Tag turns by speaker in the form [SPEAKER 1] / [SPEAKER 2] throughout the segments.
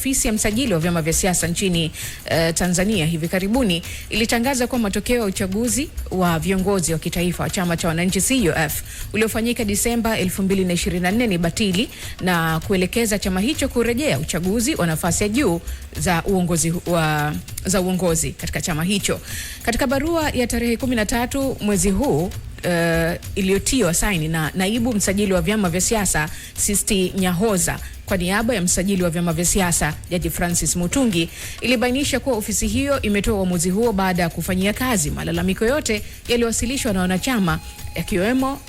[SPEAKER 1] ofisi ya msajili wa vyama vya siasa nchini Tanzania hivi karibuni ilitangaza kuwa matokeo ya uchaguzi wa viongozi wa kitaifa wa chama cha wananchi CUF uliofanyika Disemba 2024 ni batili na kuelekeza chama hicho kurejea uchaguzi wa nafasi ya juu za uongozi katika chama hicho. Katika barua ya tarehe 13 mwezi huu iliyotiwa saini na naibu msajili wa vyama vya siasa Sisti Nyahoza kwa niaba ya msajili wa vyama vya siasa Jaji Francis Mutungi, ilibainisha kuwa ofisi hiyo imetoa uamuzi huo baada ya kufanyia kazi malalamiko yote yaliyowasilishwa na wanachama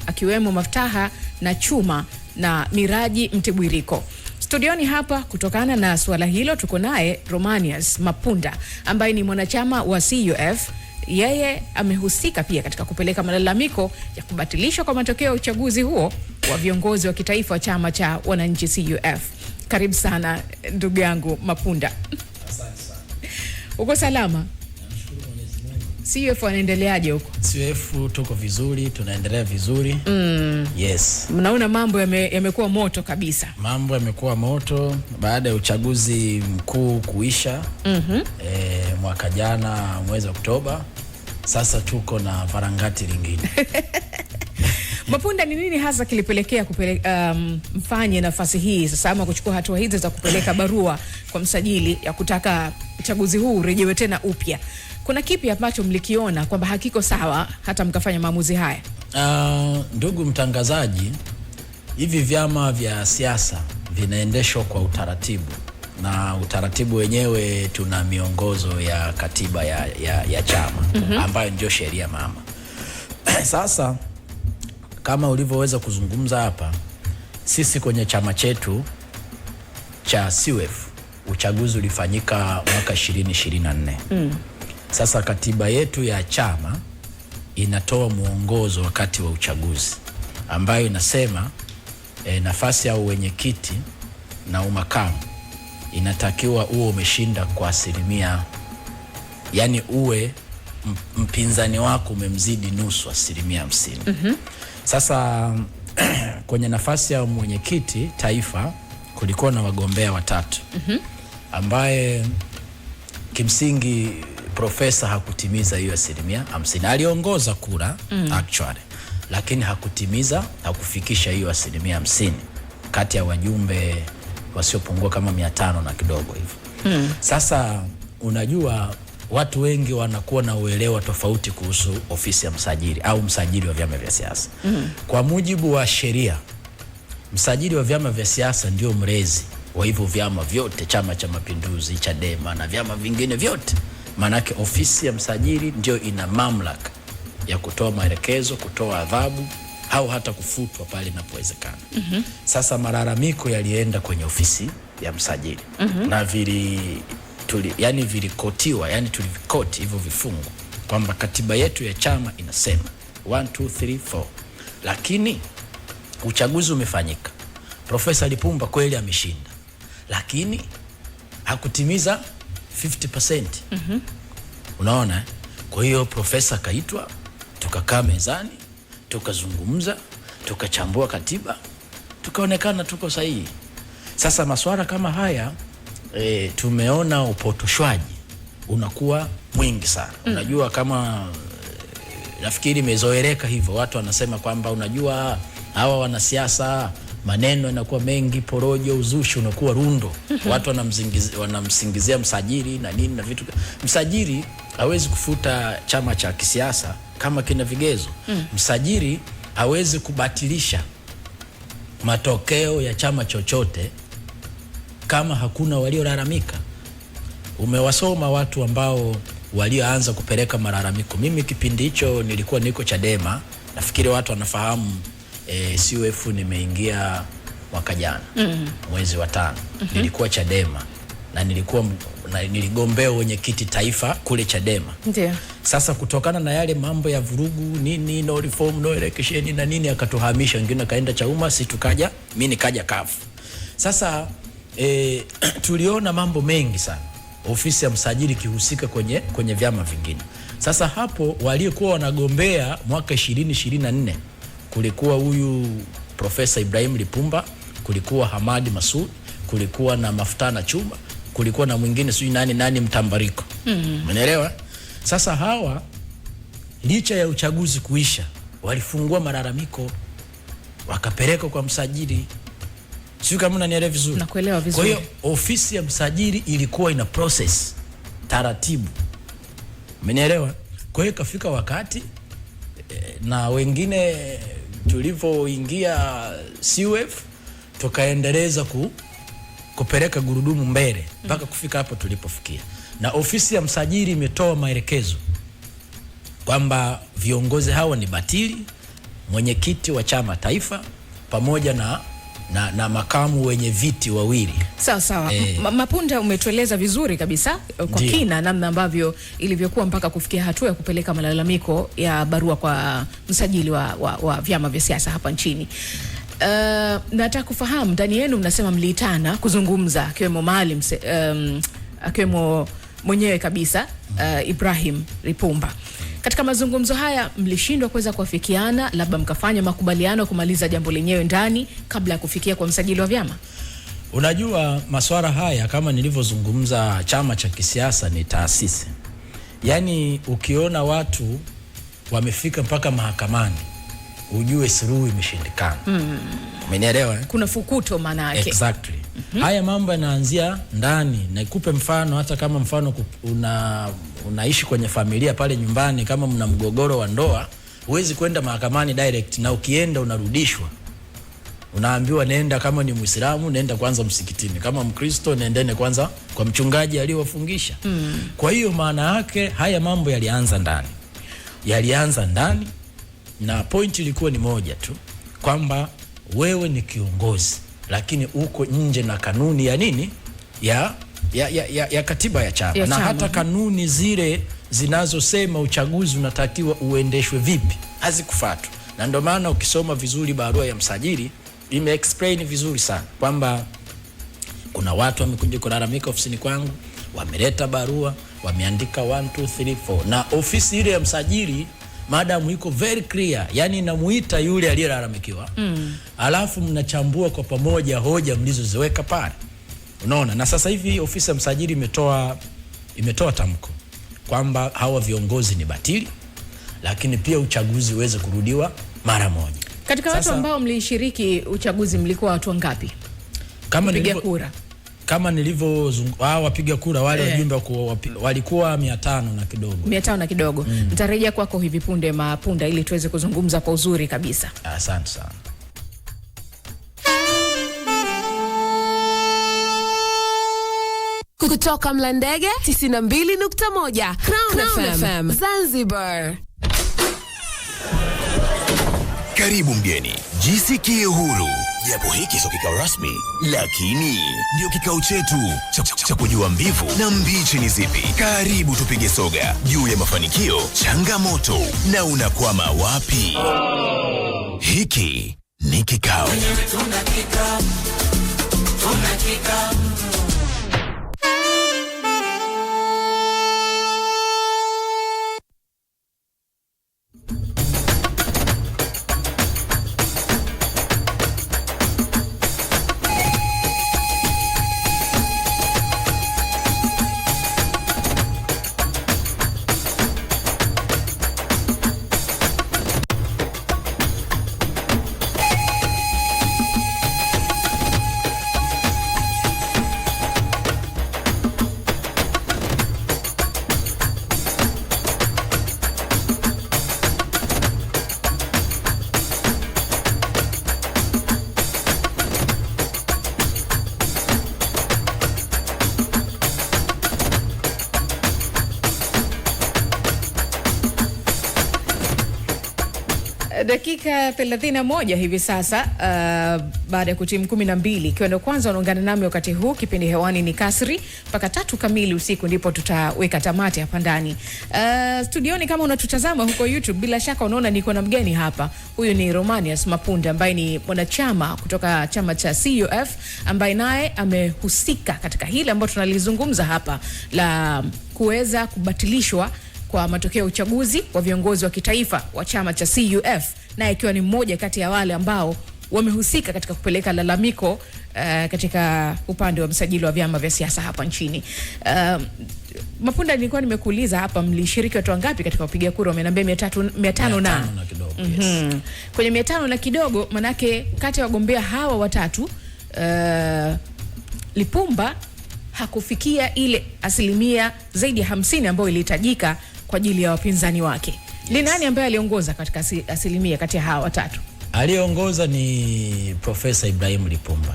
[SPEAKER 1] akiwemo Maftaha na Chuma na Miraji Mtibwiriko. Studioni hapa kutokana na suala hilo tuko naye Romanius Mapunda ambaye ni mwanachama wa CUF. Yeye amehusika pia katika kupeleka malalamiko ya kubatilishwa kwa matokeo ya uchaguzi huo wa viongozi wa kitaifa wa chama cha wananchi CUF. Karibu sana ndugu yangu Mapunda.
[SPEAKER 2] Asante sana.
[SPEAKER 1] Uko salama?
[SPEAKER 2] Namshukuru Mwenyezi Mungu.
[SPEAKER 1] CUF wanaendeleaje huko?
[SPEAKER 2] CUF tuko vizuri, tunaendelea vizuri. Yes.
[SPEAKER 1] Mnaona mambo yamekuwa moto kabisa.
[SPEAKER 2] Mambo yamekuwa moto baada ya uchaguzi mkuu kuisha mwaka jana mwezi Oktoba. Sasa tuko na varangati lingine.
[SPEAKER 1] Mapunda, ni nini hasa kilipelekea mfanye nafasi hii sasa ama kuchukua hatua hizi za kupeleka barua kwa msajili ya kutaka uchaguzi huu urejewe tena upya? Kuna kipi ambacho mlikiona kwamba hakiko sawa hata mkafanya maamuzi haya?
[SPEAKER 2] Ndugu mtangazaji, hivi vyama vya siasa vinaendeshwa kwa utaratibu, na utaratibu wenyewe tuna miongozo ya katiba ya chama ambayo ndio sheria mama. Sasa kama ulivyoweza kuzungumza hapa, sisi kwenye chama chetu cha CUF uchaguzi ulifanyika mwaka 2024. Sasa katiba yetu ya chama inatoa muongozo wakati wa uchaguzi ambayo inasema nafasi ya uwenyekiti na umakamu inatakiwa uwe umeshinda kwa asilimia, yani uwe mpinzani wako umemzidi nusu, 50%. Sasa kwenye nafasi ya mwenyekiti taifa kulikuwa na wagombea watatu ambaye kimsingi profesa hakutimiza hiyo 50%. Aliongoza kura actually, lakini hakufikisha hiyo 50% kati ya wajumbe wasiopungua kama 500 na kidogo hivyo. Sasa unajua watu wengi wanakuwa na uelewa tofauti kuhusu ofisi ya msajili au msajili wa vyama vya siasa. Kwa mujibu wa sheria, msajili wa vyama vya siasa ndio mrezi wa hivyo vyama vyote, Chama cha Mapinduzi, Chadema na vyama vingine vyote. Manake ofisi ya msajili ndio ina mamlaka ya kutoa maelekezo, kutoa adhabu au hata kufutwa pale inapowezekana. Sasa malalamiko yalienda kwenye ofisi ya msajili na vilikotiwa, yani tulivikoti hivyo vifungu kwamba katiba yetu ya chama inasema 1 2 3 4, lakini uchaguzi umefanyika, Profesa Lipumba kweli ameshinda, lakini hakutimiza 50%. Unaona? Kwa hiyo profesa kaitwa, tukakaa mezani, tukazungumza, tukachambua katiba, tukaonekana tuko sahihi. Sasa masuala kama haya tumeona upotoshwaji unakuwa mwingi sana. Unajua kama nafikiri imezoeleka hivyo, watu wanasema kwamba unajua hawa wanasiasa maneno yanakuwa mengi, porojo, uzushi unakuwa rundo. Watu wanamsingizia msajili na nini na vitu. Msajili hawezi kufuta chama cha kisiasa kama kina vigezo. Msajili hawezi kubatilisha matokeo ya chama chochote kama hakuna waliolalamika. Umewasoma watu ambao walioanza kupeleka malalamiko. Mimi kipindi hicho nilikuwa niko Chadema, nafikiri watu wanafahamu. CUF nimeingia mwaka jana mwezi wa 5. Nilikuwa Chadema na niligombea wenyekiti taifa kule Chadema.
[SPEAKER 1] Ndiyo.
[SPEAKER 2] Sasa kutokana na yale mambo ya vurugu nini, no reform no election na nini, akatuhamisha, wengine kaenda Chauma, mimi nikaja CUF. Sasa tuliona mambo mengi sana ofisi ya msajili kihusika kwenye vyama vingine. Sasa hapo waliokuwa wanagombea mwaka 2024 kulikuwa huyu Profesa Ibrahim Lipumba, kulikuwa Hamadi Masud, kulikuwa na Maftaha na Chuma, kulikuwa na mwingine sijui nani Mtambariko. Umeelewa? Sasa hawa licha ya uchaguzi kuisha walifungua malalamiko wakapeleka kwa msajili. Sio kama unanielewa vizuri.
[SPEAKER 1] Nakuelewa vizuri.
[SPEAKER 2] Kwa hiyo ofisi ya msajili ilikuwa ina process taratibu. Umenielewa? Kwa hiyo kafika wakati na wengine tulivyoingia CUF tukaendeleza kupeleka gurudumu mbele mpaka kufika hapo tulipofikia. Na ofisi ya msajili imetoa maelekezo kwamba viongozi hawa ni batili, mwenyekiti wa chama taifa pamoja na makamu wenye viti wawili.
[SPEAKER 1] Sawa. Mapunda, umetueleza vizuri kabisa kwa kina namna ambavyo ilivyokuwa mpaka kufikia hatua ya kupeleka malalamiko ya barua kwa msajili wa vyama vya siasa hapa nchini. Nataka kufahamu ndani yenu mnasema mliitana kuzungumza, akiwemo Maalim, akiwemo mwenyewe kabisa Ibrahim Lipumba. Katika mazungumzo haya mlishindwa kuweza kuafikiana, labda mkafanya makubaliano kumaliza jambo lenyewe ndani kabla ya kufikia kwa msajili wa vyama?
[SPEAKER 2] Unajua masuala haya kama nilivyozungumza, chama cha kisiasa ni taasisi. Yaani ukiona watu wamefika mpaka mahakamani ujue suluhu imeshindikana. Umenielewa?
[SPEAKER 1] Kuna fukuto maana yake.
[SPEAKER 2] Exactly. Haya mambo yanaanzia ndani. Na nikupe mfano, hata kama mfano unaishi kwenye familia pale nyumbani, kama mna mgogoro wa ndoa, huwezi kwenda mahakamani direct, na ukienda unarudishwa. Unaambiwa nenda, kama ni Muislamu nenda kwanza msikitini, kama Mkristo nendene kwanza kwa mchungaji aliyowafungisha. Kwa hiyo maana yake haya mambo yalianza ndani. Na point ilikuwa ni moja tu, kwamba wewe ni kiongozi lakini uko nje na kanuni ya nini ya katiba ya chama, na hata kanuni zile zinazosema uchaguzi unatakiwa uendeshwe vipi hazikufuatwa. Na ndio maana ukisoma vizuri barua ya msajili ime-explain vizuri sana kwamba kuna watu wamekuja kulalamika ofisini kwangu, wameleta barua, wameandika 1 2 3 4, na ofisi ile ya msajili madam iko very clear, yani inamuita yule aliyelalamikiwa. Alafu mnachambua kwa pamoja hoja mlizoziweka pale. Unaona? Na sasa hivi ofisi ya msajili imetoa tamko kwamba hawa viongozi ni batili, lakini pia uchaguzi uweze kurudiwa mara moja.
[SPEAKER 1] Katika sasa, watu ambao mlishiriki uchaguzi mlikuwa watu wangapi?
[SPEAKER 2] Kama nilivyozungumza, wapiga kura wale wajumbe walikuwa 500 na kidogo.
[SPEAKER 1] 500 na kidogo. Nitarejea kwako hivi punde Mapunda, ili tuweze kuzungumza kwa uzuri kabisa.
[SPEAKER 2] Asante sana.
[SPEAKER 3] Kutoka Mlandege 92.1 Crown FM Zanzibar.
[SPEAKER 4] Karibu mgeni, jisikie huru. Japo hiki sio kikao rasmi, lakini ndio kikao chetu cha kujua mbivu na mbichi ni zipi. Karibu tupige soga juu ya mafanikio, changamoto na unakwama wapi. Hiki ni kikao.
[SPEAKER 1] Dakika 31 hivi sasa baada ya kutimu 12, ikiwa ndio kwanza unaungana nami wakati huu, kipindi hewani ni Kasri mpaka 3 kamili usiku ndipo tutaweka tamati hapa ndani. Studioni kama unatutazama huko YouTube, bila shaka unaona niko na mgeni hapa. Huyu ni Romanius Mapunda ambaye ni mwanachama kutoka chama cha CUF, ambaye naye amehusika katika hili ambalo tunalizungumza hapa la kuweza kubatilishwa kwa matokeo ya uchaguzi wa viongozi wa kitaifa wa chama cha CUF, na ikiwa ni mmoja kati ya wale ambao wamehusika katika kupeleka lalamiko katika upande wa msajili wa vyama vya siasa hapa nchini. Mapunda, nilikuwa nimekuuliza hapa, mlishiriki watu wangapi katika kupiga kura? Wameniambia 500 na
[SPEAKER 2] kidogo. Yes.
[SPEAKER 1] Kwenye 500 na kidogo, manake kati ya wagombea hawa watatu Lipumba hakufikia ile asilimia zaidi ya 50 ambayo ilihitajika kwa ajili ya wapinzani wake. Yes. Ni nani ambaye aliongoza katika asilimia kati ya hawa watatu?
[SPEAKER 2] Aliongoza ni Profesa Ibrahim Lipumba.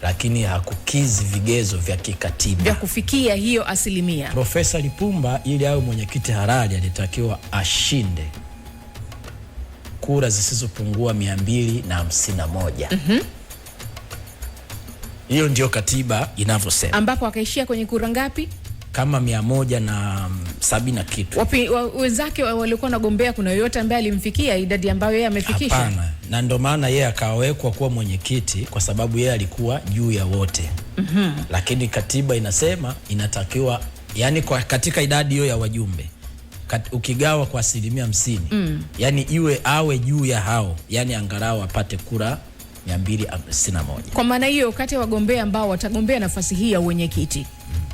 [SPEAKER 2] Lakini hakukizi vigezo vya kikatiba
[SPEAKER 1] vya kufikia hiyo asilimia.
[SPEAKER 2] Profesa Lipumba ili awe mwenyekiti halali alitakiwa ashinde kura zisizopungua 251. Hiyo ndio katiba inavyosema.
[SPEAKER 1] Ambapo akaishia kwenye kura ngapi?
[SPEAKER 2] Kama 170 na kitu.
[SPEAKER 1] Wenzake walikuwa nagombea, kuna yoyote ambaye alimfikia idadi ambayo yeye amefikisha?
[SPEAKER 2] Hapana. Na ndio maana yeye akawekwa kuwa mwenyekiti, kwa sababu yeye alikuwa juu ya wote. Lakini katiba inasema inatakiwa, yani kwa katika idadi hiyo ya wajumbe ukigawa kwa 50%, yani awe juu ya hao, yani angalau apate kura 251.
[SPEAKER 1] Kwa maana hiyo kati ya wagombea ambao watagombea nafasi hii ya uwenyekiti,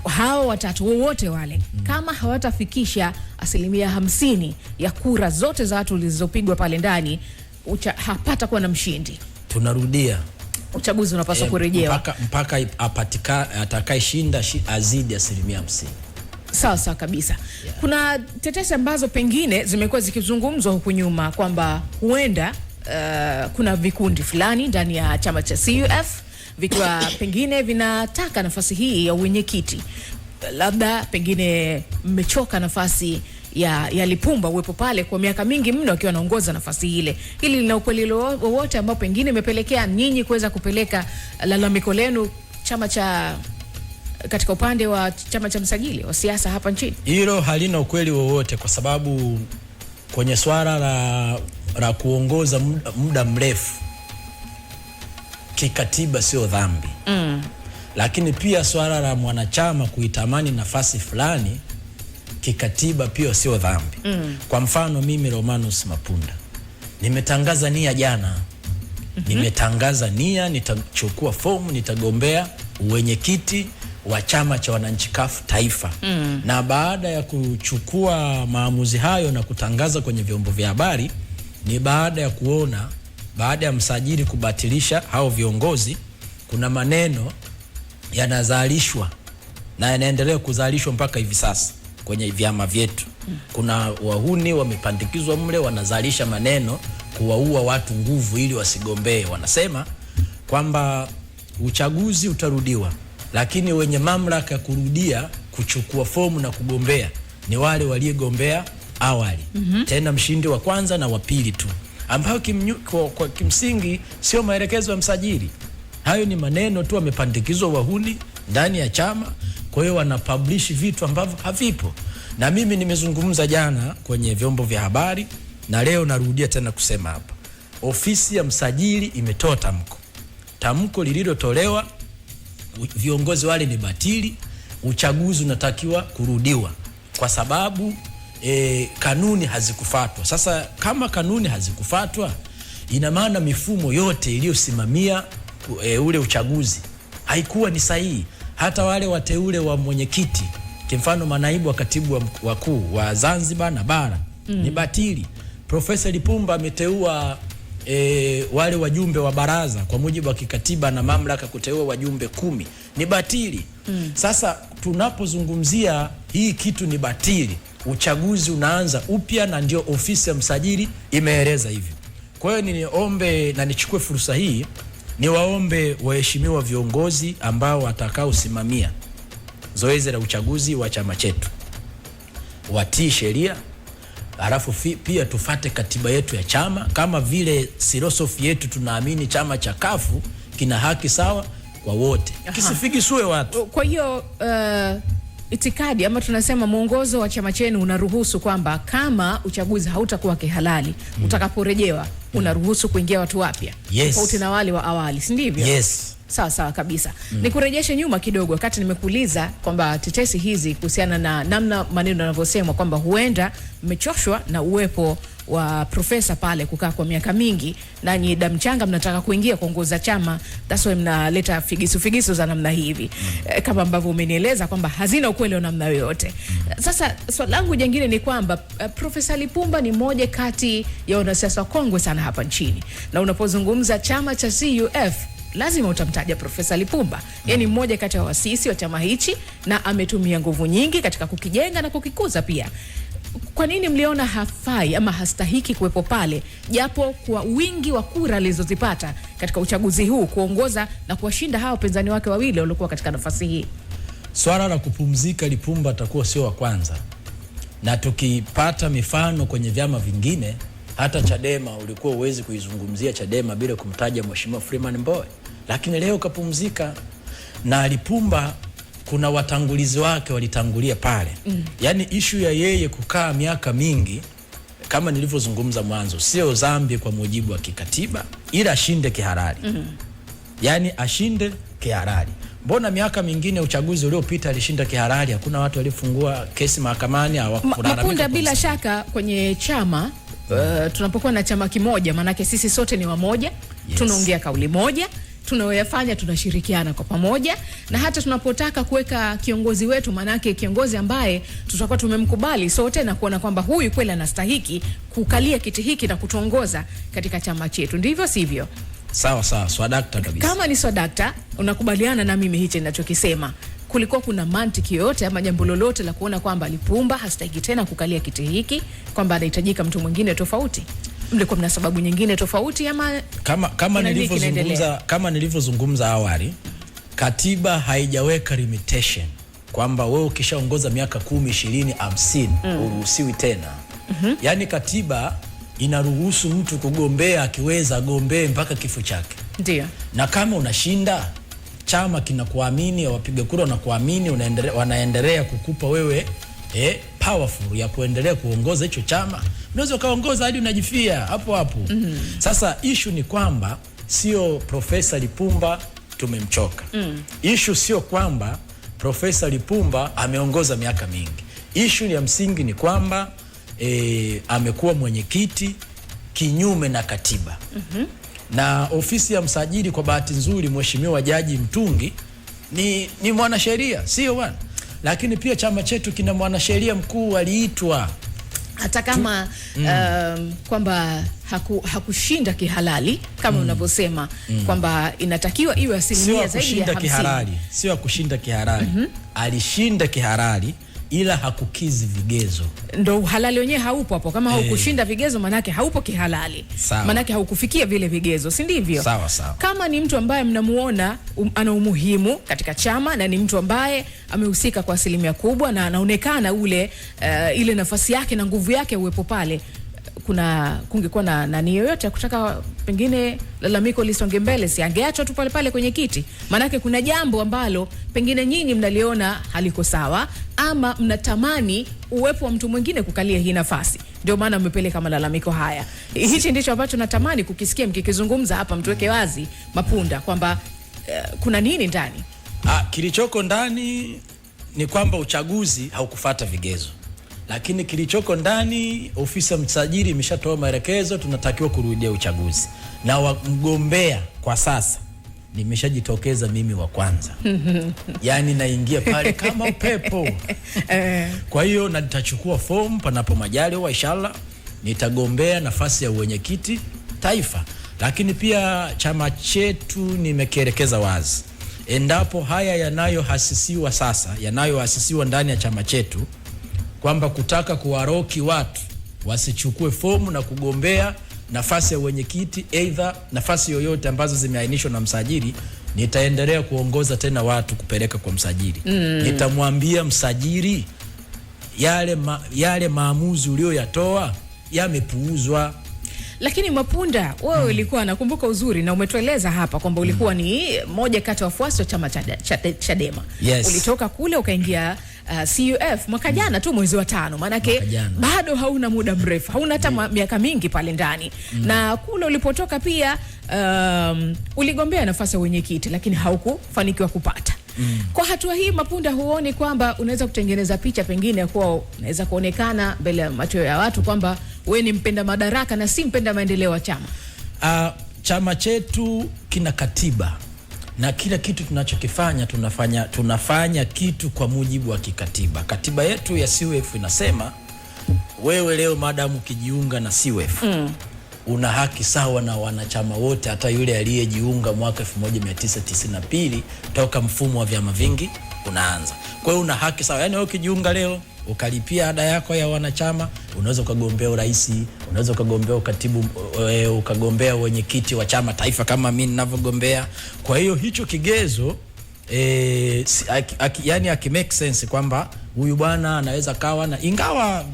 [SPEAKER 1] hao watatu wowote wale, kama hawatafikisha asilimia 50 ya kura zote za watu zilizopigwa pale ndani, hapata kuwa na mshindi.
[SPEAKER 2] Tunarudia,
[SPEAKER 1] uchaguzi unapaswa kurejewa
[SPEAKER 2] mpaka atakayeshinda azidi asilimia 50.
[SPEAKER 1] Sawa kabisa. Yeah. Kuna tetesi ambazo pengine zimekuwa zikizungumzwa huku nyuma kwamba huenda kuna vikundi fulani ndani ya chama cha CUF vikiwa pengine vinataka nafasi hii ya uwenyekiti. Labda pengine mmechoka nafasi ya Lipumba uwepo pale kwa miaka mingi mno akiwa anaongoza nafasi ile. Hili lina ukweli wowote ambao pengine imepelekea nyinyi kuweza kupeleka lalamiko lenu katika upande wa chama cha msajili wa siasa hapa nchini?
[SPEAKER 2] Hilo halina ukweli wowote, kwa sababu kwenye swala la kuongoza muda mrefu kikatiba sio dhambi. Lakini pia swala la mwanachama kuitamani nafasi fulani kikatiba pia sio dhambi. Kwa mfano mimi Romanus Mapunda nimetangaza nia jana. Nimetangaza nia, nitachukua fomu, nitagombea uwenyekiti wa chama cha wananchi CUF taifa. Na baada ya kuchukua maamuzi hayo na kutangaza kwenye vyombo vya habari, ni baada ya kuona, baada ya msajili kubatilisha hao viongozi, kuna maneno yanazalishwa na yanaendelea kuzalishwa mpaka hivi sasa kwenye vyama vyetu. Kuna wahuni wamepandikizwa mle, wanazalisha maneno kuwaua watu nguvu ili wasigombee. Wanasema kwamba uchaguzi utarudiwa, lakini wenye mamlaka kurudia kuchukua fomu na kugombea ni wale waliogombea awali. Tena mshindi wa kwanza na wa pili tu, ambao kwa kimsingi sio maelekezo ya msajili. Hayo ni maneno tu wamepandikizwa wahuni ndani ya chama. Kwa hiyo wanapublish vitu ambavyo havipo. Na mimi nimezungumza jana kwenye vyombo vya habari na leo narudia tena kusema hapa. Ofisi ya msajili imetoa tamko lililotolewa, viongozi wale ni batili, uchaguzi unatakiwa kurudiwa kwa sababu kanuni hazikufuatwa. Sasa kama kanuni hazikufuatwa, ina maana mifumo yote iliyosimamia ule uchaguzi haikuwa ni sahihi. Hata wale wateule wa mwenyekiti, kwa mfano manaibu wa katibu wakuu wa Zanzibar na bara, ni batili. Profesa Lipumba ameteua wale wajumbe wa baraza kwa mujibu wa kikatiba na mamlaka kuteua wajumbe 10, ni batili. Sasa tunapozungumzia hii kitu ni batili, uchaguzi unaanza upya, na ndio ofisi ya msajili imeeleza hivyo. Kwa hiyo niombe na nichukue fursa hii niwaombe waheshimiwa viongozi ambao watakao simamia zoezi la uchaguzi wa chama chetu watii sheria, halafu pia tufate katiba yetu ya chama. Kama vile filosofi yetu tunaamini chama cha CUF kina haki sawa kwa wote, kisifikiswe watu.
[SPEAKER 1] Kwa hiyo itikadi ama tunasema mwongozo wa chama chenu unaruhusu kwamba kama uchaguzi hautakuwa kihalali, utakaporejewa unaruhusu kuingia watu wapya, tofauti na wale wa awali, si ndivyo?
[SPEAKER 2] Yes.
[SPEAKER 1] Sawa kabisa. Nikurejeshe nyuma kidogo, wakati nimekuuliza kwamba tetesi hizi kuhusiana na namna maneno yanavyosemwa kwamba huenda mmechoshwa na uwepo wa profesa pale kukaa kwa miaka mingi, nanyi damu changa mnataka kuingia kuongoza chama, that's why mnaleta figisu za namna hivi. Kama ambavyo umenieleza kwamba hazina ukweli wa namna yoyote. Sasa swali langu jingine ni kwamba Profesa Lipumba ni mmoja kati ya wanasiasa kongwe sana hapa nchini, na unapozungumza chama cha CUF lazima utamtaja Profesa Lipumba. Yeye ni mmoja kati ya wasisi wa chama hichi na ametumia nguvu nyingi katika kukijenga na kukikuza pia. Kwa nini mliona hafai ama hastahiki kuwepo pale, japo kwa wingi wa kura alizozipata katika uchaguzi huu kuongoza na kuwashinda hao wapinzani wake wawili waliokuwa katika nafasi hii?
[SPEAKER 2] Swala la kupumzika, Lipumba atakuwa sio wa kwanza, na tukipata mifano kwenye vyama vingine, hata Chadema ulikuwa uwezi kuizungumzia Chadema bila kumtaja Mheshimiwa Freeman Mbowe, lakini leo kapumzika. Na Lipumba kuna watangulizi wake walitangulia pale. Yani issue ya yeye kukaa miaka mingi, kama nilivyozungumza mwanzo, sio dhambi kwa mujibu wa kikatiba, ila ashinde kihalali. Yani ashinde kihalali. Mbona miaka mingine uchaguzi uliopita alishinda kihalali, hakuna watu walifungua kesi mahakamani au
[SPEAKER 1] Mapunda? Bila shaka kwenye chama tunapokuwa na chama kimoja, manake sisi sote ni wamoja, tunaongea kauli moja, tunayoyafanya tunashirikiana kwa pamoja, na hata tunapotaka kuweka kiongozi wetu, manake kiongozi ambaye tutakuwa tumemkubali sote na kuona kwamba huyu kweli anastahiki kukalia kiti hiki na kutuongoza katika chama chetu, ndivyo sivyo?
[SPEAKER 2] Sawa sawa, swadakta kabisa.
[SPEAKER 1] Kama ni swadakta, unakubaliana na mimi hichi ninachokisema, kulikuwa kuna mantiki yote ama jambo lolote la kuona kwamba Lipumba hastahiki tena kukalia kiti hiki, kwamba anahitajika mtu mwingine tofauti? Mlikuwa mna sababu nyingine tofauti ama
[SPEAKER 2] kama nilivyozungumza awali, katiba haijaweka limitation kwamba wewe ukishaongoza miaka 10, 20, 50 uruhusiwi tena. Yani katiba inaruhusu mtu kugombea, akiweza agombee mpaka kifo chake.
[SPEAKER 1] Ndio. Na
[SPEAKER 2] kama unashinda, chama kinakuamini, wapiga kura wanakuamini, wanaendelea kukupa wewe powerful ya kuendelea kuongoza hicho chama. Unaweza kaongoza hadi unajifia hapo hapo. Sasa issue ni kwamba sio Profesa Lipumba tumemchoka. Issue sio kwamba Profesa Lipumba ameongoza miaka mingi. Issue ya msingi ni kwamba amekuwa mwenyekiti kinyume na katiba. Na ofisi ya msajili, kwa bahati nzuri Mheshimiwa Jaji Mtungi ni mwanasheria, sio bwana? Lakini pia chama chetu kina mwanasheria mkuu aliitwa,
[SPEAKER 1] hata kama kwamba hakushinda kihalali kama unavyosema kwamba inatakiwa iwe asilimia zaidi ya 50.
[SPEAKER 2] Sio kushinda kihalali. Alishinda kihalali ila hakukizi vigezo.
[SPEAKER 1] Ndo uhalali wenyewe haupo hapo. Kama haukushinda vigezo, manake haupo kihalali. Manake haukufikia vile vigezo, si ndivyo?
[SPEAKER 2] Sawa sawa.
[SPEAKER 1] Kama ni mtu ambaye mnamuona ana umuhimu katika chama na ni mtu ambaye amehusika kwa asilimia kubwa na anaonekana ile nafasi yake na nguvu yake uwepo pale, kungekuwa na nani yoyote kutaka pengine lalamiko lisonge mbele, si angeachwa tu pale pale kwenye kiti? Manake kuna jambo ambalo pengine nyinyi mnaliona haliko sawa, ama mnatamani uwepo wa mtu mwingine kukalia hii nafasi, ndio maana mmepeleka malalamiko haya. Hichi ndicho ambacho natamani kukisikia mkikizungumza hapa, mtuweke wazi Mapunda kwamba kuna nini ndani.
[SPEAKER 2] Kilichoko ndani ni kwamba uchaguzi haukufuata vigezo. Lakini kilichoko ndani, ofisi ya msajili imeshatoa maelekezo, tunatakiwa kurudia uchaguzi. Na mgombea kwa sasa nimeshajitokeza mimi wa kwanza. Yani naingia pale kama upepo. Kwa hiyo na nitachukua fomu panapo majaliwa, inshallah nitagombea nafasi ya uwenyekiti taifa. Lakini pia chama chetu nimekielekeza wazi, endapo haya yanayohasisiwa sasa, yanayohasisiwa ndani ya chama chetu, kwamba kutaka kuwaroki watu wasichukue fomu na kugombea nafasi ya wenyekiti, either nafasi yoyote ambazo zimeainishwa na msajili, nitaendelea kuongoza tena watu kupeleka kwa msajili. Nitamwambia msajili yale maamuzi ulioyatoa yamepuuzwa.
[SPEAKER 1] Lakini Mapunda, wewe ulikuwa, nakumbuka uzuri na umetueleza hapa kwamba ulikuwa ni moja kati ya wafuasi wa chama Chadema. Ulitoka kule ukaingia CUF mwaka jana tu mwezi wa 5, manake bado hauna muda mrefu, hauna hata miaka mingi pale ndani. Na kule ulipotoka pia uligombea nafasi ya wenyekiti lakini haukufanikiwa kupata. Kwa hatua hii Mapunda, huoni kwamba unaweza kutengeneza picha pengine kwa unaweza kuonekana mbele ya macho ya watu kwamba wewe ni mpenda madaraka na si mpenda maendeleo wa chama?
[SPEAKER 2] Chama chetu kina katiba na kila kitu tunachokifanya tunafanya kitu kwa mujibu wa kikatiba. Katiba yetu ya CUF inasema wewe leo madamu ukijiunga na CUF una haki sawa na wanachama wote, hata yule aliyejiunga mwaka 1992 toka mfumo wa vyama vingi unaanza. Kwa hiyo una haki sawa. Yaani wewe ukijiunga leo ukalipia ada yako ya wanachama, unaweza ukagombea urais, unaweza ukagombea ukatibu, ukagombea wenyekiti wa chama taifa kama mimi ninavyogombea. Kwa hiyo hicho kigezo yani make sense kwamba huyu bwana anaweza kawa na, ingawa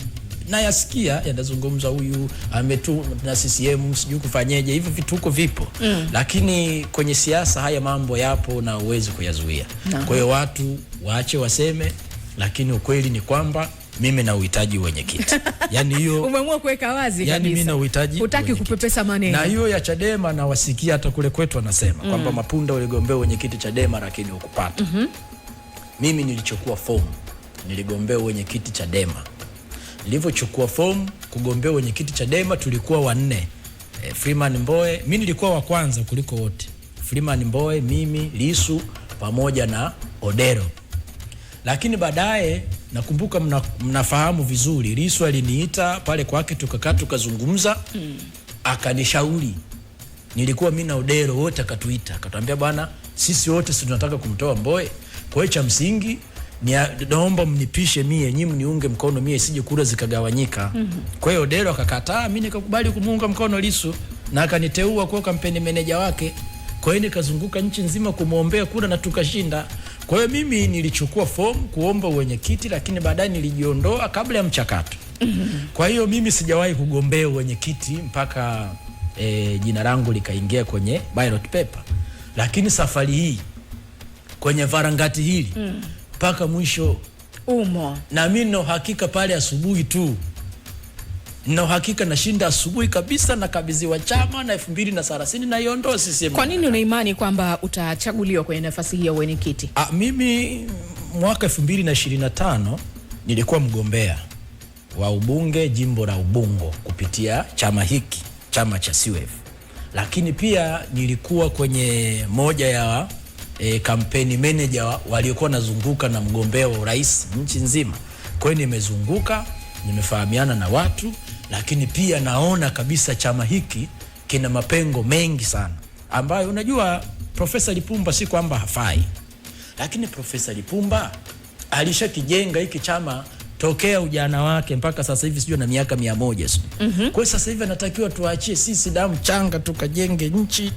[SPEAKER 2] nayasikia yanazungumza huyu ametu na CCM sijui kufanyeje, hivyo vituko vipo. Lakini kwenye siasa haya mambo yapo na uwezi kuyazuia. Kwa hiyo watu waache waseme, lakini ukweli ni kwamba mimi na uhitaji wenyekiti. Yani hiyo
[SPEAKER 1] umeamua kuweka wazi kabisa.
[SPEAKER 2] Yani mimi na uhitaji,
[SPEAKER 1] hutaki kupepesa maneno.
[SPEAKER 2] Na hiyo ya Chadema na wasikia hata kule kwetu wanasema kwamba Mapunda uligombea wenyekiti Chadema lakini ukupata. Mimi nilichukua fomu, niligombea wenyekiti Chadema. Nilivyochukua fomu kugombea wenyekiti Chadema tulikuwa 4. Freeman Mbowe, mimi nilikuwa wa kwanza kuliko wote. Freeman Mbowe, mimi, Lissu pamoja na Odero. Lakini baadaye nakumbuka mnafahamu vizuri, Lissu aliniita pale kwake tukakaa tukazungumza, akanishauri. Nilikuwa mimi na Odero wote, akatuita akatuambia bwana, sisi wote tunataka kumtoa Mbowe. Kwa hiyo cha msingi ni naomba mnipishe mie, nyinyi mniunge mkono mie isije kura zikagawanyika. Kwa hiyo Odero akakataa, mimi nikakubali kumuunga mkono Lissu na akaniteua kuwa kampeni manager wake. Kwa hiyo nikazunguka nchi nzima kumuombea kura na tukashinda. Kwa hiyo mimi nilichukua fomu kuomba wenyekiti, lakini baadaye nilijiondoa kabla ya mchakato. Kwa hiyo mimi sijawahi kugombea wenyekiti mpaka jina langu likaingia kwenye ballot paper. Lakini safari hii kwenye varangati hili mpaka mwisho
[SPEAKER 1] umo.
[SPEAKER 2] Na mimi nina uhakika pale asubuhi tu, nina uhakika nashinda asubuhi kabisa, na kabidhiwa chama na 2030 na iondoa CCM.
[SPEAKER 1] Kwa nini una imani kwamba utachaguliwa kwenye nafasi hii ya wenyekiti?
[SPEAKER 2] Mimi mwaka 2025 nilikuwa mgombea wa ubunge jimbo la Ubungo kupitia chama hiki, chama cha CUF. Lakini pia nilikuwa kwenye moja ya kampeni manager waliokuwa nazunguka na mgombea wa urais nchi nzima. Kwa hiyo nimezunguka, nimefahamiana na watu, lakini pia naona kabisa chama hiki kina mapengo mengi sana, ambayo unajua Profesa Lipumba si kwamba hafai, lakini Profesa Lipumba alishakijenga hiki chama tokea ujana wake mpaka sasa hivi sijui na miaka 100. Kwa hiyo sasa hivi anatakiwa tuachie sisi damu changa tukajenge nchi.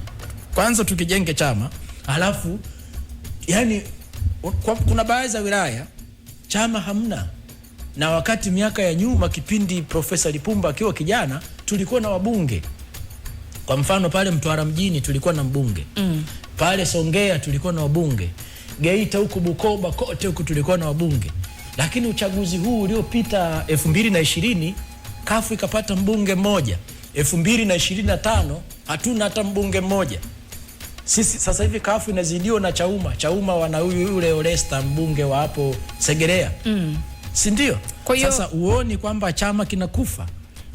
[SPEAKER 2] Kwanza tukijenge chama, halafu yani kuna baadhi za wilaya chama hamna. Na wakati miaka ya nyuma kipindi Profesa Lipumba akiwa kijana tulikuwa na wabunge. Kwa mfano pale Mtwara mjini tulikuwa na mbunge. Pale Songea tulikuwa na wabunge. Geita huko Bukoba kote huko tulikuwa na wabunge. Lakini uchaguzi huu uliopita 2020 kafu ikapata mbunge mmoja. 2025 hatuna hata mbunge mmoja. Sisi sasa hivi kafu inazidiwa na Chauma wana yule Oresta mbunge wa hapo Segerea. Si ndio? Sasa uoni kwamba chama kinakufa?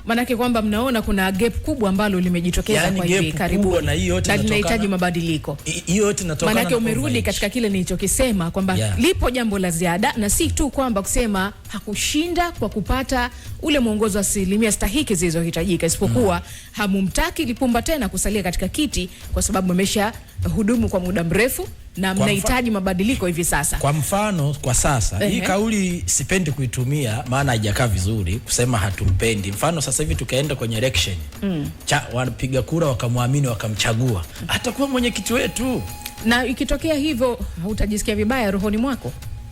[SPEAKER 1] Manake kwamba mnaona kuna gap kubwa ambalo limejitokeza
[SPEAKER 2] yani
[SPEAKER 1] kwa hivi karibuni na linahitaji mabadiliko.
[SPEAKER 2] Hiyo yote inatokana.
[SPEAKER 1] Manake umerudi katika kile nilichokisema kwamba lipo jambo la ziada, na si tu kwamba kusema hakushinda kwa kupata ule mwongozo wa asilimia stahiki zilizohitajika, isipokuwa hamumtaki Lipumba tena kusalia katika kiti kwa sababu amesha hudumu kwa muda mrefu na mnahitaji mabadiliko hivi sasa. Kwa
[SPEAKER 2] mfano kwa sasa hii kauli sipendi kuitumia maana haijakaa vizuri kusema hatumpendi. Mfano sasa hivi tukaenda kwenye election, wapiga kura wakamwamini wakamchagua, atakuwa mwenyekiti wetu.
[SPEAKER 1] Na ikitokea hivyo hautajisikia vibaya rohoni mwako?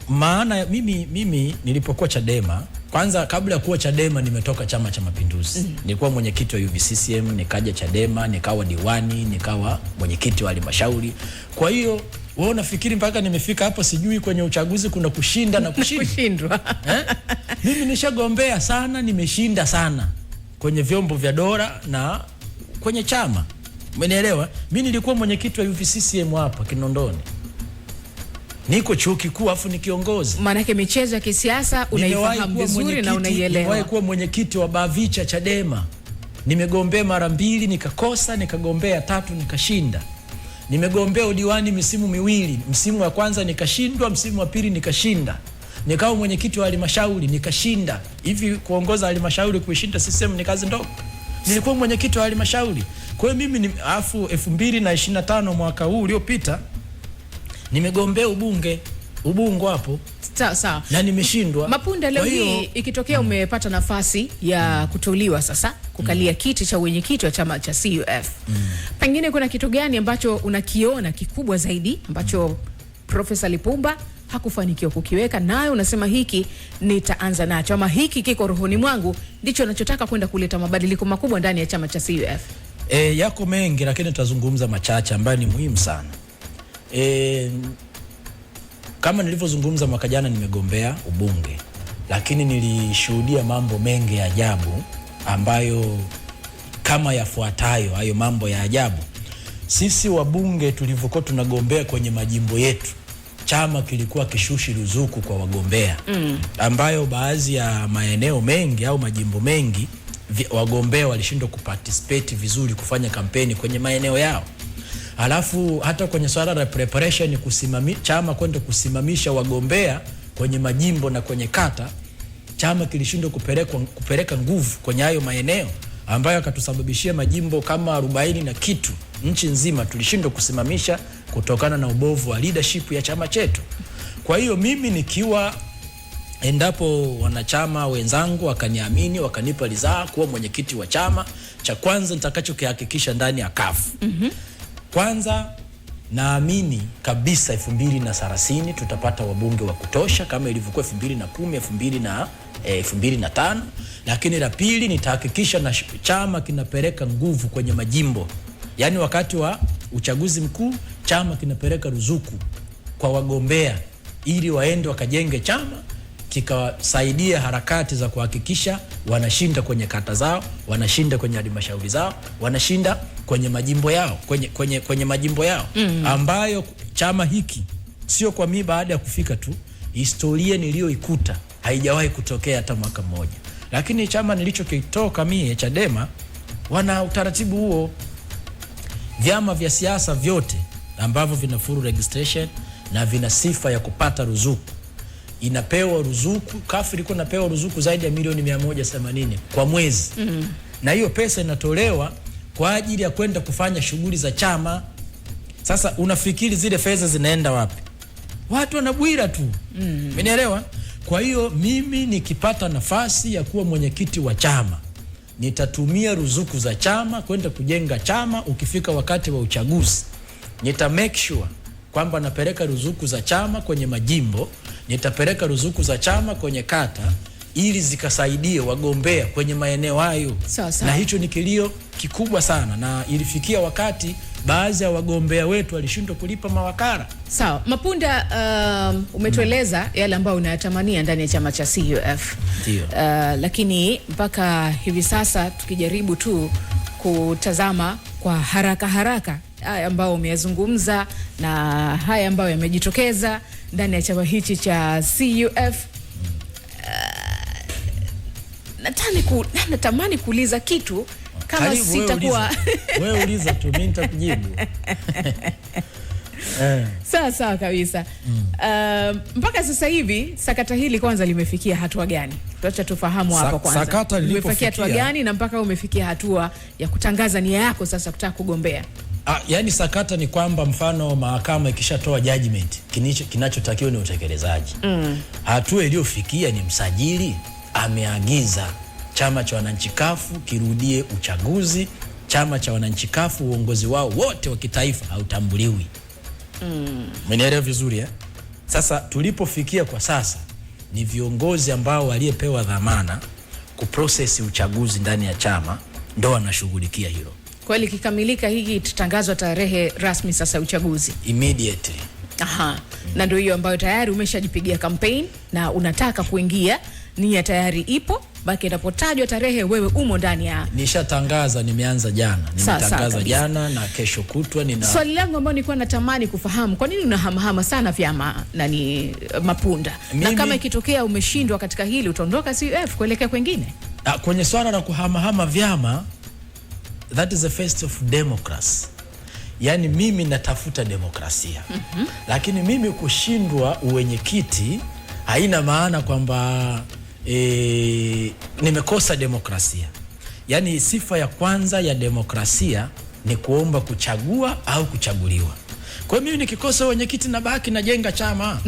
[SPEAKER 2] Maana mimi nilipokuwa Chadema, kwanza kabla ya kuwa Chadema nimetoka Chama cha Mapinduzi. Nilikuwa mwenyekiti wa UVCCM, nikaja Chadema, nikawa diwani, nikawa mwenyekiti wa halmashauri. Kwa hiyo wewe unafikiri mpaka nimefika hapa sijui kwenye uchaguzi kuna kushinda na
[SPEAKER 1] kushindwa?
[SPEAKER 2] Mimi nishagombea sana, nimeshinda sana kwenye vyombo vya dola na kwenye chama. Umeelewa? Mimi nilikuwa mwenyekiti wa UVCCM hapa Kinondoni. niko chuo kikuu afu ni kiongozi.
[SPEAKER 1] Maana yake michezo ya kisiasa unaifahamu vizuri na unaielewa.
[SPEAKER 2] Nimewahi kuwa mwenyekiti wa Bavicha Chadema. Nimegombea mara 2 nikakosa, nikagombea 3 nikashinda. Nimegombea udiwani misimu miwili. Msimu wa kwanza nikashindwa, msimu wa pili nikashinda. Nikawa mwenyekiti wa halmashauri nikashinda. Hivi kuongoza halmashauri kuishinda CCM ni kazi ndogo? Nilikuwa mwenyekiti wa halmashauri. Kwa hiyo mimi afu 2025 mwaka huu uliopita nimegombea ubungo hapo.
[SPEAKER 1] Sawa.
[SPEAKER 2] Na nimeshindwa.
[SPEAKER 1] Mapunda, leo hii ikitokea umepata nafasi ya kuteuliwa sasa kukalia kiti cha mwenyekiti wa chama cha CUF. Pengine kuna kitu gani ambacho unakiona kikubwa zaidi ambacho Profesa Lipumba hakufanikiwa kukiweka, nayo unasema hiki nitaanza nacho, ama hiki kiko rohoni mwangu, ndicho ninachotaka kwenda kuleta mabadiliko makubwa ndani ya chama cha CUF?
[SPEAKER 2] Yako mengi, lakini tutazungumza machache ambayo ni muhimu sana. Kama nilivyozungumza mwaka jana nimegombea ubunge, lakini nilishuhudia mambo mengi ya ajabu ambayo kama yafuatayo. Hayo mambo ya ajabu, sisi wabunge tulivyokuwa tunagombea kwenye majimbo yetu, chama kilikuwa kishushi ruzuku kwa wagombea, ambayo baadhi ya maeneo mengi au majimbo mengi wagombea walishindwa kuparticipate vizuri kufanya kampeni kwenye maeneo yao. Alafu hata kwenye swala la preparation chama kwenda kusimamisha wagombea kwenye majimbo na kwenye kata, chama kilishindwa kupeleka nguvu kwenye hayo maeneo, ambayo akatusababishia majimbo kama 40 na kitu nchi nzima tulishindwa kusimamisha kutokana na ubovu wa leadership ya chama chetu. Kwa hiyo mimi nikiwa, endapo wanachama wenzangu wakaniamini, wakanipa ridhaa kuwa mwenyekiti wa chama, cha kwanza nitakachokihakikisha ndani ya CUF, kwanza naamini kabisa 2030 tutapata wabunge wa kutosha kama ilivyokuwa 2010, 2005. Lakini la pili, nitahakikisha na chama kinapeleka nguvu kwenye majimbo. Yaani wakati wa uchaguzi mkuu chama kinapeleka ruzuku kwa wagombea ili waende wakajenge chama, kikawasaidia harakati za kuhakikisha wanashinda kwenye kata zao, wanashinda kwenye halmashauri zao, wanashinda kwenye majimbo yao, kwenye majimbo yao, ambayo chama hiki sio kwa mimi baada ya kufika tu, historia niliyoikuta haijawahi kutokea hata mwaka mmoja. Lakini chama nilichokitoka mimi Chadema wana utaratibu huo. Vyama vya siasa vyote ambavyo vina full registration na vina sifa ya kupata ruzuku inapewa ruzuku. CUF ilikuwa inapewa ruzuku zaidi ya milioni 180 kwa mwezi. Na hiyo pesa inatolewa kwa ajili ya kwenda kufanya shughuli za chama. Sasa unafikiri zile fedha zinaenda wapi? Watu wanabwira tu. Umenielewa? Kwa hiyo mimi nikipata nafasi ya kuwa mwenyekiti wa chama, nitatumia ruzuku za chama kwenda kujenga chama. Ukifika wakati wa uchaguzi, nita make sure kwamba napeleka ruzuku za chama kwenye majimbo, nitapeleka ruzuku za chama kwenye kata ili zikasaidie wagombea kwenye maeneo hayo. Na hicho ni kilio kikubwa sana, na ilifikia wakati baadhi ya wagombea wetu walishindwa kulipa mawakala.
[SPEAKER 1] Sawa. Mapunda, umetueleza yale ambayo unayatamania ndani ya chama cha CUF. Lakini mpaka hivi sasa tukijaribu tu kutazama kwa haraka haya ambayo umeyazungumza na haya ambayo yamejitokeza ndani ya chama hichi cha CUF, natamani kuuliza kitu kama sitakuwa
[SPEAKER 2] wewe uliza tu, mimi nitakujibu.
[SPEAKER 1] Sawa kabisa. Mpaka sasa hivi sakata hili kwanza limefikia hatua gani? Tuacha tufahamu hapo kwanza.
[SPEAKER 2] Sakata
[SPEAKER 1] limefikia hatua gani na mpaka umefikia hatua ya kutangaza nia yako sasa kutaka kugombea?
[SPEAKER 2] Yani sakata ni kwamba mfano mahakama ikishatoa judgment, kinachotakiwa ni utekelezaji. Hatua iliyofikia ni msajili ameagiza chama cha wananchi CUF kirudie uchaguzi. Chama cha wananchi CUF uongozi wao wote wa kitaifa hautambuliwi. Mnaelewa vizuri eh? Sasa tulipofikia kwa sasa ni viongozi ambao waliepewa dhamana kuprocess uchaguzi ndani ya chama ndo wanashughulikia hilo.
[SPEAKER 1] Kweli kikamilika hiki tutangazwa tarehe rasmi sasa uchaguzi
[SPEAKER 2] immediately.
[SPEAKER 1] Na ndio hiyo ambayo tayari umeshajipigia campaign na unataka kuingia, nia tayari ipo, Baki inapotajwa tarehe wewe umo ndani ya.
[SPEAKER 2] Nishatangaza, nimeanza jana. Nimetangaza jana na kesho kutwa
[SPEAKER 1] Swali langu ambalo nilikuwa natamani kufahamu, kwa nini unahamahama sana vyama Mapunda? Na kama ikitokea umeshindwa katika hili utaondoka CUF kuelekea kwingine?
[SPEAKER 2] Kwenye swala la kuhamahama vyama, that is the face of democracy. Yani mimi natafuta demokrasia. Lakini mimi kushindwa uwenyekiti haina maana kwamba nimekosa demokrasia. Yani sifa ya kwanza ya demokrasia ni kuomba kuchagua au kuchaguliwa. Kwa mimi nikikosa wenyekiti na baki na jenga chama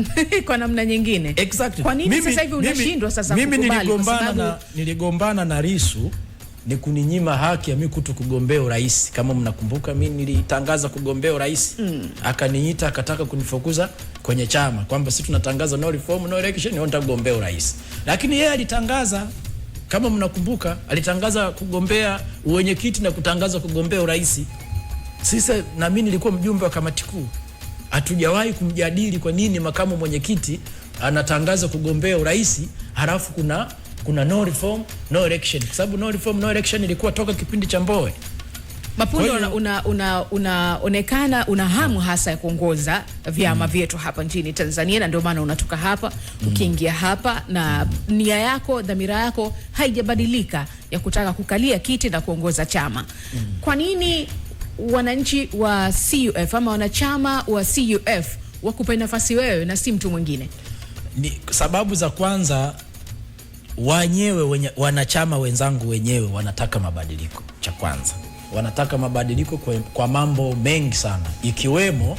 [SPEAKER 1] kwa namna nyingine.
[SPEAKER 2] Exactly.
[SPEAKER 1] Kwa nini sasa hivi unashindwa sasa kukubali?
[SPEAKER 2] Mimi niligombana na Lissu ni kuninyima haki ya mimi kugombea urais. Kama mnakumbuka, mimi nilitangaza kugombea urais. Akaniita akataka kunifukuza kwenye chama kwamba sisi tunatangaza no reform no election, ni nataka kugombea urais. Lakini yeye alitangaza, kama mnakumbuka, alitangaza kugombea uwenyekiti na kutangaza kugombea urais. Sisi na mimi nilikuwa mjumbe wa kamati kuu. Hatujawahi kumjadili kwa nini makamu mwenyekiti anatangaza kugombea urais halafu kuna no reform no election, kwa sababu no reform no election ilikuwa toka kipindi cha Mbowe.
[SPEAKER 1] Mapunda, unaonekana una hamu hasa ya kuongoza vyama vyetu hapa nchini Tanzania, na ndio maana unatoka hapa ukiingia hapa, na nia yako, dhamira yako haijabadilika ya kutaka kukalia kiti na kuongoza chama. Kwa nini wananchi wa CUF ama wanachama wa CUF wakupe nafasi wewe na si mtu mwingine?
[SPEAKER 2] Ni sababu za kwanza, wanachama wenzangu wenyewe wanataka mabadiliko. Cha kwanza, wanataka mabadiliko kwa mambo mengi sana, ikiwemo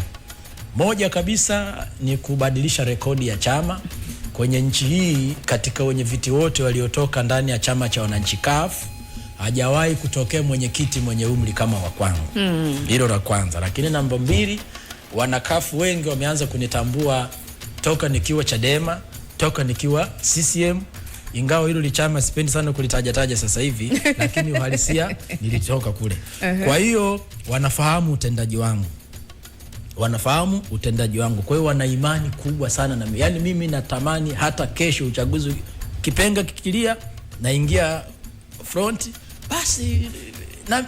[SPEAKER 2] moja kabisa ni kubadilisha rekodi ya chama kwenye nchi hii. Katika wenye viti wote waliotoka ndani ya chama cha wananchi CUF, hajawahi kutokea mwenyekiti mwenye umri kama wa kwangu. Hilo la kwanza. Lakini namba 2, wana CUF wengi wameanza kunitambua toka nikiwa Chadema, toka nikiwa CCM. Ingawa hilo li chama sipendi sana kulitaja sasa hivi, lakini uhalisia nilitoka kule. Kwa hiyo wanafahamu utendaji wangu. Kwa hiyo wana imani kubwa sana na mimi. Yani mimi natamani hata kesho uchaguzi kipenga kikilia naingia front, basi na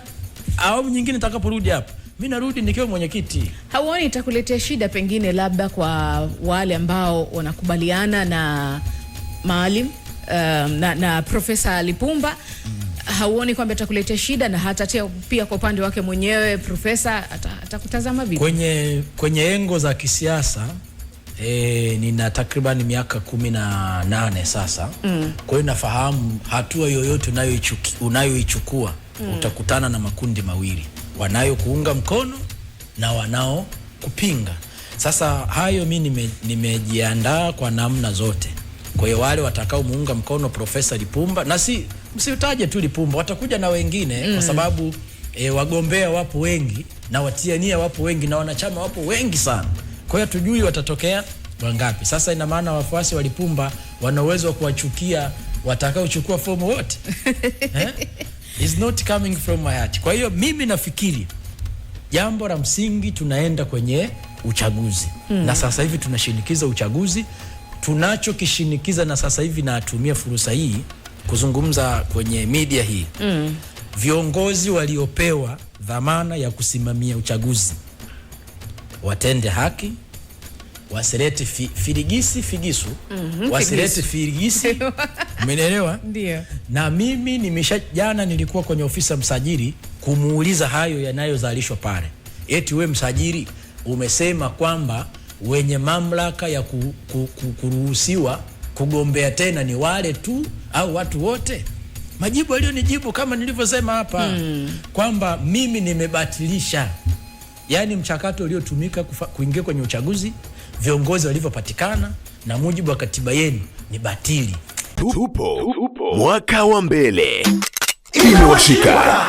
[SPEAKER 2] awamu nyingine nitakaporudi hapa mimi narudi nikiwa mwenyekiti.
[SPEAKER 1] Hauoni itakuletea shida pengine labda kwa wale ambao wanakubaliana na Maalim na Profesa Lipumba? Hauoni kwamba itakuletea shida, na hata pia kwa upande wake mwenyewe Profesa atakutazama vipi?
[SPEAKER 2] Kwenye engo za kisiasa nina takriban miaka 18 sasa. Kwa hiyo nafahamu hatua yoyote unayoichukua utakutana na makundi mawili, wanayo kuunga mkono na wanao kupinga. Sasa hayo mimi nimejiandaa kwa namna zote. Kwa hiyo wale watakao muunga mkono Profesa Lipumba, na msiutaje tu Lipumba, watakuja na wengine kwa sababu wagombea wapo wengi na watiania wapo wengi na wanachama wapo wengi sana. Kwa hiyo tujui watatokea wangapi. Sasa ina maana wafuasi wa Lipumba wana uwezo wa kuwachukia watakao chukua fomu wote. It's not coming from my heart. Kwa hiyo mimi nafikiri jambo la msingi, tunaenda kwenye uchaguzi. Na sasa hivi tunashinikiza uchaguzi. Tunachokishinikiza na sasa hivi, na atumia fursa hii kuzungumza kwenye media hii. Viongozi waliopewa dhamana ya kusimamia uchaguzi watende haki, wasilete figisu, wasilete firigisi. Umeelewa?
[SPEAKER 1] Ndio.
[SPEAKER 2] Na mimi jana nilikuwa kwenye ofisi ya msajili kumuuliza hayo yanayozalishwa pale. Eti we msajili umesema kwamba wenye mamlaka ya kuruhusiwa kugombea tena ni wale tu au watu wote? Majibu alionijibu kama nilivyosema hapa, kwamba mimi nimebatilisha, yani mchakato uliotumika kuingia kwenye uchaguzi, viongozi walivyopatikana na mujibu wa katiba yenu ni batili.
[SPEAKER 4] Tupo mwaka wa mbele. Imewashika.